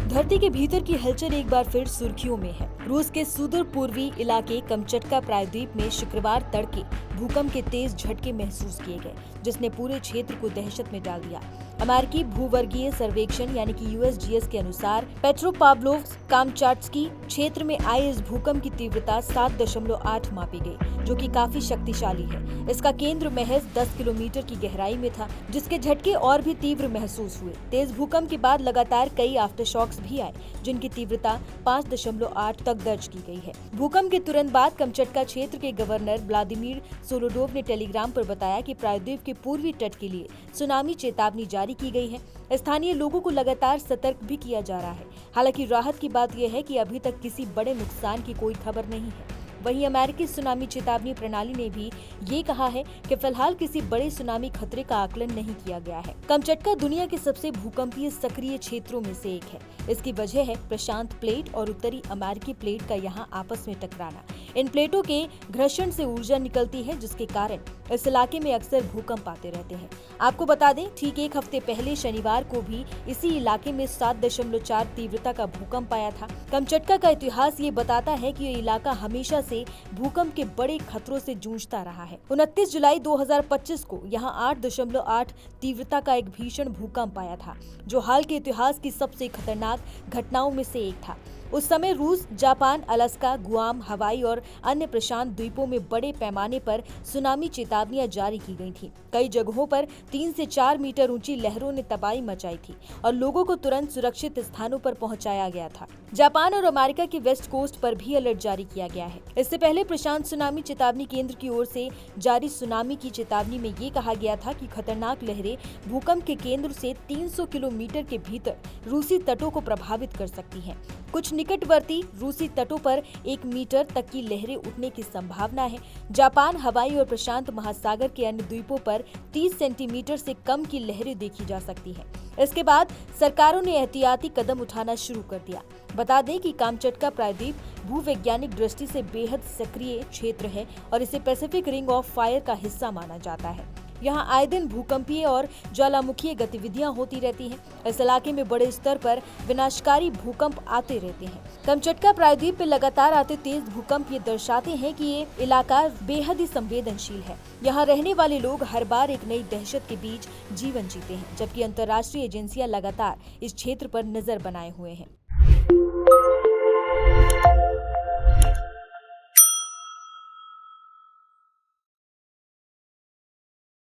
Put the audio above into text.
धरती के भीतर की हलचल एक बार फिर सुर्खियों में है। रूस के सुदूर पूर्वी इलाके कमचटका प्रायद्वीप में शुक्रवार तड़के भूकंप के तेज झटके महसूस किए गए, जिसने पूरे क्षेत्र को दहशत में डाल दिया। अमेरिकी भूवर्गीय सर्वेक्षण यानी कि यूएसजीएस के अनुसार पेट्रोपाव्लोव्स्क कामचाट्स्की क्षेत्र में आए इस भूकंप की तीव्रता 7.8 मापी गई, जो कि काफी शक्तिशाली है। इसका केंद्र महज 10 किलोमीटर की गहराई में था, जिसके झटके और भी तीव्र महसूस हुए। तेज भूकंप के बाद लगातार कई आफ्टरशॉक्स भी आए, जिनकी तीव्रता 5.8 तक दर्ज की गई है। भूकंप के तुरंत बाद कमचटका क्षेत्र के गवर्नर व्लादिमीर सोलोडोव ने टेलीग्राम पर बताया कि प्रायद्वीप के पूर्वी तट के लिए सुनामी चेतावनी जारी की गई है। स्थानीय लोगों को लगातार सतर्क भी किया जा रहा है। हालांकि राहत की बात यह है कि अभी तक किसी बड़े नुकसान की कोई खबर नहीं है। वहीं अमेरिकी सुनामी चेतावनी प्रणाली ने भी ये कहा है कि फिलहाल किसी बड़े सुनामी खतरे का आकलन नहीं किया गया है। कमचटका दुनिया के सबसे भूकंपीय सक्रिय क्षेत्रों में से एक है। इसकी वजह है प्रशांत प्लेट और उत्तरी अमेरिकी प्लेट का यहाँ आपस में टकराना। इन प्लेटों के घर्षण से ऊर्जा निकलती है, जिसके कारण इस इलाके में अक्सर भूकंप आते रहते हैं। आपको बता दें, ठीक एक हफ्ते पहले शनिवार को भी इसी इलाके में 7.4 तीव्रता का भूकंप आया था। कमचटका का इतिहास ये बताता है कि ये इलाका हमेशा से भूकंप के बड़े खतरों से जूझता रहा है। 29 जुलाई 2025 को यहाँ 8.8 तीव्रता का एक भीषण भूकंप आया था, जो हाल के इतिहास की सबसे खतरनाक घटनाओं में से एक था। उस समय रूस, जापान, अलास्का, गुआम, हवाई और अन्य प्रशांत द्वीपों में बड़े पैमाने पर सुनामी चेतावनियां जारी की गई थी। कई जगहों पर 3 से 4 मीटर ऊंची लहरों ने तबाही मचाई थी और लोगों को तुरंत सुरक्षित स्थानों पर पहुंचाया गया था। जापान और अमेरिका के वेस्ट कोस्ट पर भी अलर्ट जारी किया गया है। इससे पहले प्रशांत सुनामी चेतावनी केंद्र की ओर से जारी सुनामी की चेतावनी में ये कहा गया था कि खतरनाक लहरें भूकंप के केंद्र से 300 किलोमीटर के भीतर रूसी तटों को प्रभावित कर सकती हैं। कुछ निकटवर्ती रूसी तटों पर 1 मीटर तक की लहरें उठने की संभावना है। जापान, हवाई और प्रशांत महासागर के अन्य द्वीपों पर 30 सेंटीमीटर से कम की लहरें देखी जा सकती हैं। इसके बाद सरकारों ने एहतियाती कदम उठाना शुरू कर दिया। बता दें कि कामचटका प्रायद्वीप भूवैज्ञानिक दृष्टि से बेहद सक्रिय क्षेत्र है और इसे पैसिफिक रिंग ऑफ फायर का हिस्सा माना जाता है। यहाँ आए दिन भूकंपीय और ज्वालामुखीय गतिविधियां होती रहती हैं। इस इलाके में बड़े स्तर पर विनाशकारी भूकंप आते रहते हैं। कमचटका प्रायद्वीप पे लगातार आते तेज भूकंप ये दर्शाते हैं कि ये इलाका बेहद ही संवेदनशील है। यहाँ रहने वाले लोग हर बार एक नई दहशत के बीच जीवन जीते हैं, जबकि अंतर्राष्ट्रीय एजेंसियां लगातार इस क्षेत्र पर नजर बनाए हुए हैं।